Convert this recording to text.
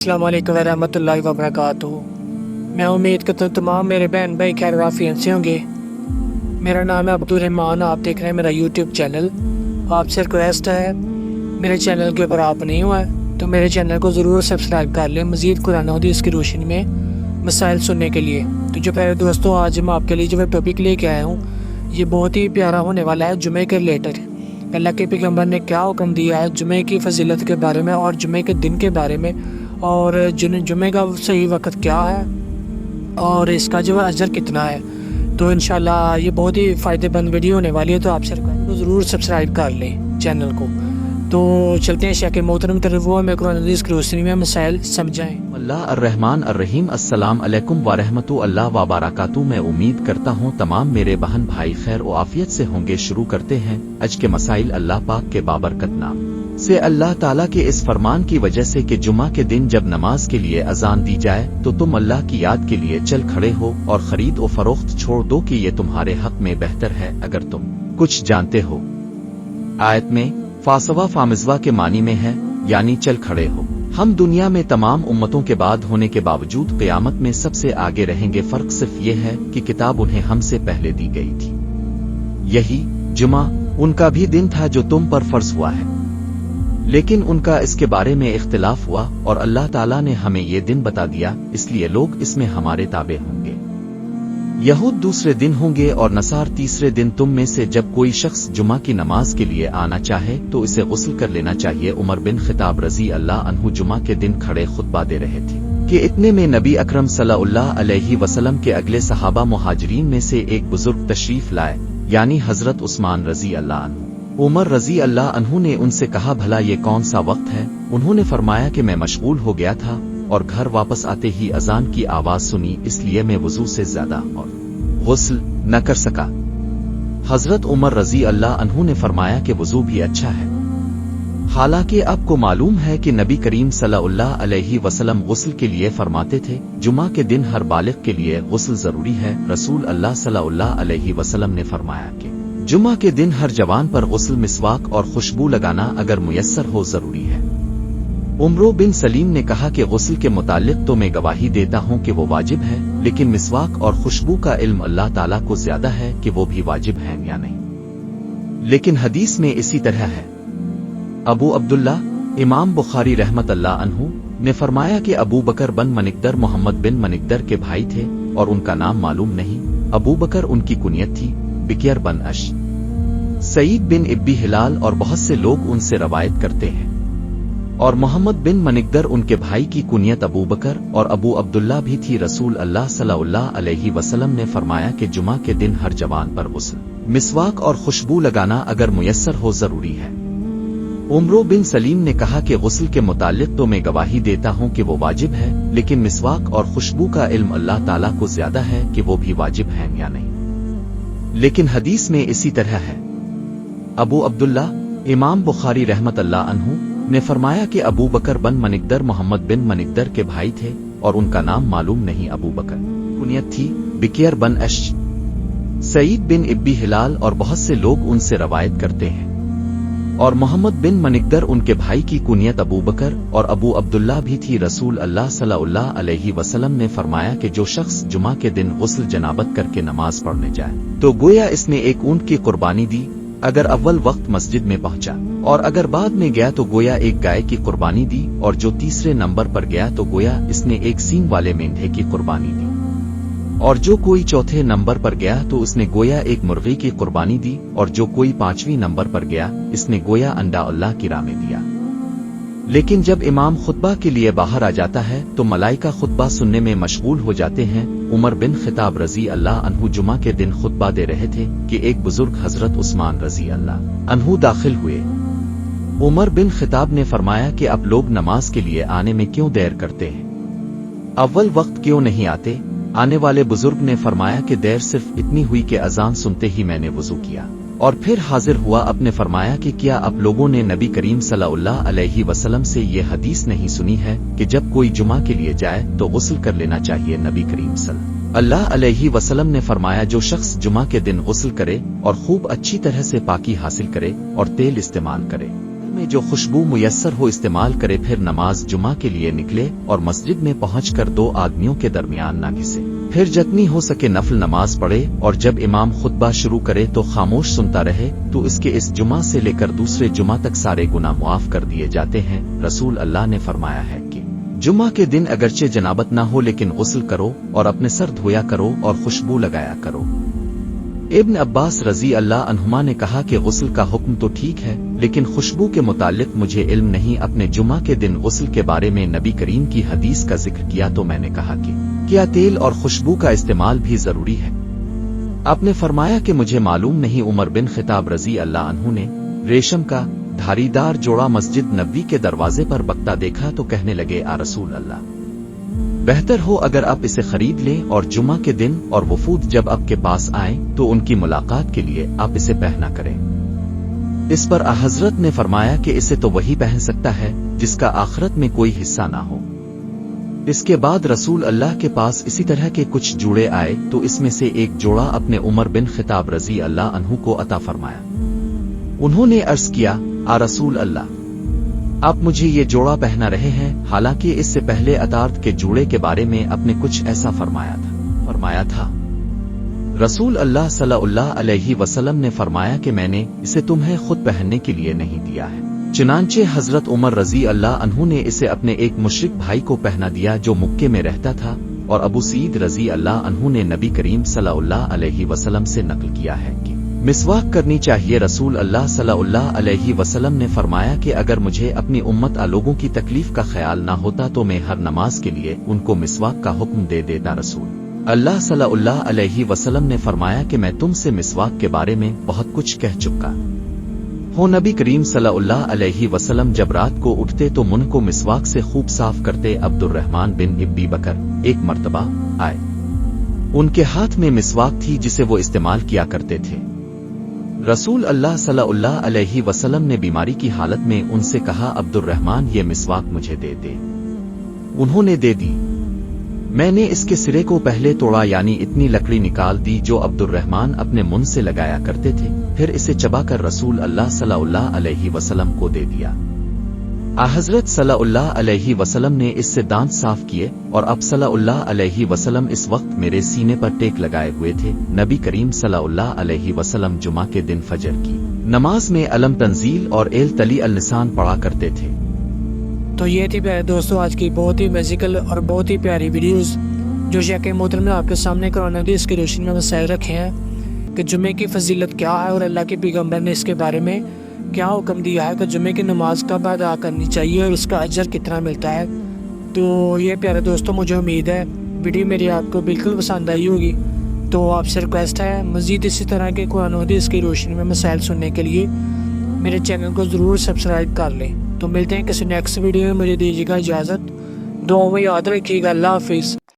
अस्सलाम वालेकुम रहमतुल्लाहि व बरकातुहू। मैं उम्मीद करता हूँ तमाम मेरे बहन भाई खैर आफियत से होंगे। मेरा नाम है अब्दुल रहमान, आप देख रहे हैं मेरा यूट्यूब चैनल। आपसे रिक्वेस्ट है, मेरे चैनल के ऊपर आप नहीं हुआ है तो मेरे चैनल को ज़रूर सब्सक्राइब कर लें मज़ीद कुरान हदीस की रोशनी में मसाइल सुनने के लिए। तो जो प्यारे दोस्तों, आज मैं आपके लिए जो टॉपिक लेके आया हूँ ये बहुत ही प्यारा होने वाला है जुमे के रिलेटेड। अल्लाह के पैगम्बर ने क्या हुक्म दिया है जुमे की फजीलत के बारे में और जुमे के दिन के बारे में, और जुमे का सही वक्त क्या है और इसका जो अजर कितना है। तो इंशाल्लाह ये बहुत ही फ़ायदेमंद वीडियो होने वाली है, तो आप तो ज़रूर सब्सक्राइब कर लें चैनल को। तो चलते हैं शेख मोहतरम तरफ, वो हमें कुरान हदीस की रोशनी में मसाइल समझाएं। अल्लाह अर्रहमान अर्रहीम। अस्सलाम अलैकुम व रहमतुल्लाह व बरकातुहू। मैं उम्मीद करता हूँ तमाम मेरे बहन भाई खैर व आफियत से होंगे। शुरू करते हैं आज के मसाइल अल्लाह पाक के बाबरकत नाम से। अल्लाह ताला के इस फरमान की वजह से कि जुमा के दिन जब नमाज के लिए अजान दी जाए तो तुम अल्लाह की याद के लिए चल खड़े हो और खरीद व फरोख्त छोड़ दो कि ये तुम्हारे हक में बेहतर है अगर तुम कुछ जानते हो। आयत में फासवा फामिजवा के मानी में है यानी चल खड़े हो। हम दुनिया में तमाम उम्मतों के बाद होने के बावजूद क़यामत में सबसे आगे रहेंगे। फर्क सिर्फ ये है कि किताब उन्हें हमसे पहले दी गई थी। यही जुमा उनका भी दिन था जो तुम पर फर्ज हुआ है, लेकिन उनका इसके बारे में इख्तिलाफ हुआ और अल्लाह ताला ने हमें ये दिन बता दिया, इसलिए लोग इसमें हमारे ताबे होंगे। यहूद दूसरे दिन होंगे और नसार तीसरे दिन। तुम में से जब कोई शख्स जुमा की नमाज के लिए आना चाहे तो इसे गुस्ल कर लेना चाहिए। उमर बिन खिताब रजी अल्लाह अन्हु जुमा के दिन खड़े खुतबा दे रहे थे कि इतने में नबी अकरम सल्लल्लाहु अलैहि वसल्लम के अगले सहाबा मुहाजिरीन में से एक बुजुर्ग तशरीफ लाए, यानी हजरत उस्मान रजी अल्लाह अन्हु। उमर रजी अल्लाह अन्हु ने उनसे कहा, भला ये कौन सा वक्त है? उन्होंने फरमाया कि मैं मशगूल हो गया था और घर वापस आते ही अजान की आवाज सुनी, इसलिए मैं वजू से ज्यादा और गुस्ल न कर सका। हजरत उमर रजी अल्लाह अन्हु ने फरमाया कि वजू भी अच्छा है। हालांकि आपको मालूम है कि नबी करीम सल्लल्लाहु अलैहि वसल्लम गुस्ल के लिए फरमाते थे जुमा के दिन हर बालिग के लिए गुस्ल जरूरी है। रसूल अल्लाह सल्लल्लाहु अलैहि वसल्लम ने फरमाया कि जुमा के दिन हर जवान पर गुस्ल, मिसवाक और खुशबू लगाना अगर मुयस्सर हो जरूरी है। उमरो बिन सलीम ने कहा कि गुस्ल के मुतालिक तो मैं गवाही देता हूँ कि वो वाजिब है, लेकिन मिसवाक और खुशबू का इल्म अल्लाह ताला को ज्यादा है कि वो भी वाजिब है या नहीं। लेकिन हदीस में इसी तरह है। अबू अब्दुल्ला इमाम बुखारी रहमतुल्लाह अन्हु ने फरमाया कि अबू बकर बन मनिकदर मोहम्मद बिन मनिकदर के भाई थे और उनका नाम मालूम नहीं। अबू बकर उनकी कुनियत थी। बिकियर बन अश सईद बिन इब्बी हिलाल और बहुत से लोग उनसे रवायत करते हैं। और मोहम्मद बिन मनिकदर उनके भाई की कुनियत अबू बकर और अबू अब्दुल्ला भी थी। रसूल अल्लाह सल्लल्लाहु अलैहि वसल्लम ने फरमाया कि जुमा के दिन हर जवान पर गुस्ल, मिसवाक और खुशबू लगाना अगर मुयस्सर हो जरूरी है। उमरो बिन सलीम ने कहा कि गुस्ल के मुतालिक तो मैं गवाही देता हूँ कि वो वाजिब है, लेकिन मिसवाक और खुशबू का इल्म अल्लाह ताला को ज्यादा है कि वो भी वाजिब है या नहीं। लेकिन हदीस में इसी तरह है। अबू अब्दुल्ला इमाम बुखारी रहमतुल्लाह अन्हु ने फरमाया कि अबू बकर बन मनिकदर मोहम्मद बिन मनिकदर के भाई थे और उनका नाम मालूम नहीं। अबू बकर कुनियत थी। बिकियर बन अश सईद बिन इब्बी हिलाल और बहुत से लोग उनसे रवायत करते हैं। और मोहम्मद बिन मनिकदर उनके भाई की कुनियत अबू बकर और अबू अब्दुल्ला भी थी। रसूल अल्लाह सल्लल्लाहु अलैहि वसल्लम ने फरमाया कि जो शख्स जुमा के दिन गुस्ल जनाबत करके नमाज पढ़ने जाए तो गोया इसने एक ऊंट की कुर्बानी दी अगर अव्वल वक्त मस्जिद में पहुंचा, और अगर बाद में गया तो गोया एक गाय की कुर्बानी दी, और जो तीसरे नंबर पर गया तो गोया इसने एक सींग वाले मेंढे की कुर्बानी दी, और जो कोई चौथे नंबर पर गया तो उसने गोया एक मुर्गी की कुर्बानी दी, और जो कोई पांचवीं नंबर पर गया इसने गोया अंडा अल्लाह की राह में दिया। लेकिन जब इमाम खुतबा के लिए बाहर आ जाता है तो मलाइका खुतबा सुनने में मशगूल हो जाते हैं। उमर बिन खिताब रजी अल्लाह अन्हु जुमा के दिन खुतबा दे रहे थे कि एक बुजुर्ग हजरत उस्मान रजी अल्लाह अन्हु दाखिल हुए। उमर बिन खिताब ने फरमाया कि आप लोग नमाज के लिए आने में क्यों देर करते हैं? अव्वल वक्त क्यों नहीं आते? आने वाले बुजुर्ग ने फरमाया कि देर सिर्फ इतनी हुई कि अजान सुनते ही मैंने वजू किया और फिर हाजिर हुआ। अपने फरमाया कि क्या आप लोगों ने नबी करीम सल्लल्लाहु अलैहि वसल्लम से ये हदीस नहीं सुनी है कि जब कोई जुमा के लिए जाए तो गुस्ल कर लेना चाहिए? नबी करीम सल्लल्लाहु अलैहि वसल्लम ने फरमाया, जो शख्स जुमा के दिन गुस्ल करे और खूब अच्छी तरह से पाकी हासिल करे और तेल इस्तेमाल करे में जो खुशबू मुयस्सर हो इस्तेमाल करे, फिर नमाज जुमा के लिए निकले और मस्जिद में पहुंचकर दो आदमियों के दरमियान ना घिसे। फिर जितनी हो सके नफल नमाज पढ़े और जब इमाम खुतबा शुरू करे तो खामोश सुनता रहे, तो इसके इस जुमा से लेकर दूसरे जुमा तक सारे गुनाह मुआफ कर दिए जाते हैं। रसूल अल्लाह ने फरमाया है कि जुमा के दिन अगरचे जनाबत ना हो लेकिन गुस्ल करो और अपने सर धोया करो और खुशबू लगाया करो। इब्न अब्बास रजी अल्लाह अन्हुमा ने कहा कि गुस्ल का हुक्म तो ठीक है, लेकिन खुशबू के मुतालिक मुझे इल्म नहीं। अपने जुमा के दिन गुस्ल के बारे में नबी करीम की हदीस का जिक्र किया तो मैंने कहा कि क्या तेल और खुशबू का इस्तेमाल भी जरूरी है? आपने फरमाया कि मुझे मालूम नहीं। उमर बिन खिताब रजी अल्लाह अन्हु ने रेशम का धारीदार जोड़ा मस्जिद नबवी के दरवाजे पर बकता देखा तो कहने लगे, आ रसूल अल्लाह, बेहतर हो अगर आप इसे खरीद लें और जुमा के दिन और वफूद जब आपके पास आएं तो उनकी मुलाकात के लिए आप इसे पहना करें। इस पर हजरत ने फरमाया कि इसे तो वही पहन सकता है जिसका आखिरत में कोई हिस्सा ना हो। इसके बाद रसूल अल्लाह के पास इसी तरह के कुछ जोड़े आए तो इसमें से एक जोड़ा अपने उमर बिन खिताब रजी अल्लाह अन्हु को अता फरमाया। उन्होंने अर्ज किया, आ रसूल अल्लाह, आप मुझे ये जोड़ा पहना रहे हैं, हालांकि इससे पहले अतार्द के जोड़े के बारे में आपने कुछ ऐसा फरमाया था। रसूल अल्लाह सल्लल्लाहु अलैहि वसल्लम ने फरमाया कि मैंने इसे तुम्हें खुद पहनने के लिए नहीं दिया है। चुनांचे हजरत उमर रजी अल्लाह अन्हु ने इसे अपने एक मुशरिक भाई को पहना दिया जो मक्के में रहता था, और अबू सईद रजी अल्लाह अन्हु ने नबी करीम सल्लल्लाहु अलैहि वसल्लम से नकल किया है कि मिसवाक करनी चाहिए। रसूल अल्लाह सल्लल्लाहु अलैहि वसल्लम ने फरमाया कि अगर मुझे अपनी उम्मत लोगों की तकलीफ का ख्याल ना होता तो मैं हर नमाज के लिए उनको मिसवाक का हुक्म दे देता। रसूल अल्लाह सल्लल्लाहु अलैहि वसल्लम ने फरमाया कि मैं तुमसे मिसवाक के बारे में बहुत कुछ कह चुका हो। नबी करीम सल्लल्लाहु अलैहि वसल्लम जब रात को उठते तो मुंह को मिसवाक से खूब साफ करते। अब्दुर्रहमान बिन अबी बकर एक मर्तबा आए, उनके हाथ में मिसवाक थी जिसे वो इस्तेमाल किया करते थे। रसूल अल्लाह सल्लल्लाहु अलैहि वसल्लम ने बीमारी की हालत में उनसे कहा, अब्दुर्रहमान ये मिसवाक मुझे दे दे। उन्होंने दे दी। मैंने इसके सिरे को पहले तोड़ा, यानी इतनी लकड़ी निकाल दी जो अब्दुर्रहमान अपने मुंह से लगाया करते थे, फिर इसे चबाकर रसूल अल्लाह सल्लल्लाहु अलैहि वसल्लम को दे दिया। हजरत सल्लल्लाहु अलैहि वसल्लम ने इससे दांत साफ किए और अब सल्लल्लाहु अलैहि वसल्लम इस वक्त मेरे सीने पर टेक लगाए हुए थे। नबी करीम सल्लल्लाहु अलैहि वसल्लम जुमा के दिन फजर की नमाज में अलम तंजील और एल तली अल निसान पढ़ा करते थे। तो ये थी प्यारे दोस्तों आज की बहुत ही मैजिकल और बहुत ही प्यारी वीडियोस जो शेख मोहतरम ने आपके सामने कुरान हदीस की रोशनी में मसाइल रखे हैं कि जुमे की फजीलत क्या है और अल्लाह के पैगम्बर ने इसके बारे में क्या हुक्म दिया है कि जुमे की नमाज कब अदा करनी चाहिए और उसका अजर कितना मिलता है। तो ये प्यारे दोस्तों मुझे उम्मीद है वीडियो मेरी आपको बिल्कुल पसंद आई होगी। तो आपसे रिक्वेस्ट है मज़ीद इसी तरह के कुरान हदीस की रोशनी में मसाइल सुनने के लिए मेरे चैनल को ज़रूर सब्सक्राइब कर लें। तो मिलते हैं किसी नेक्स्ट वीडियो में, मुझे दीजिएगा इजाज़त। दुआ में याद रखिएगा। अल्लाह हाफिज़।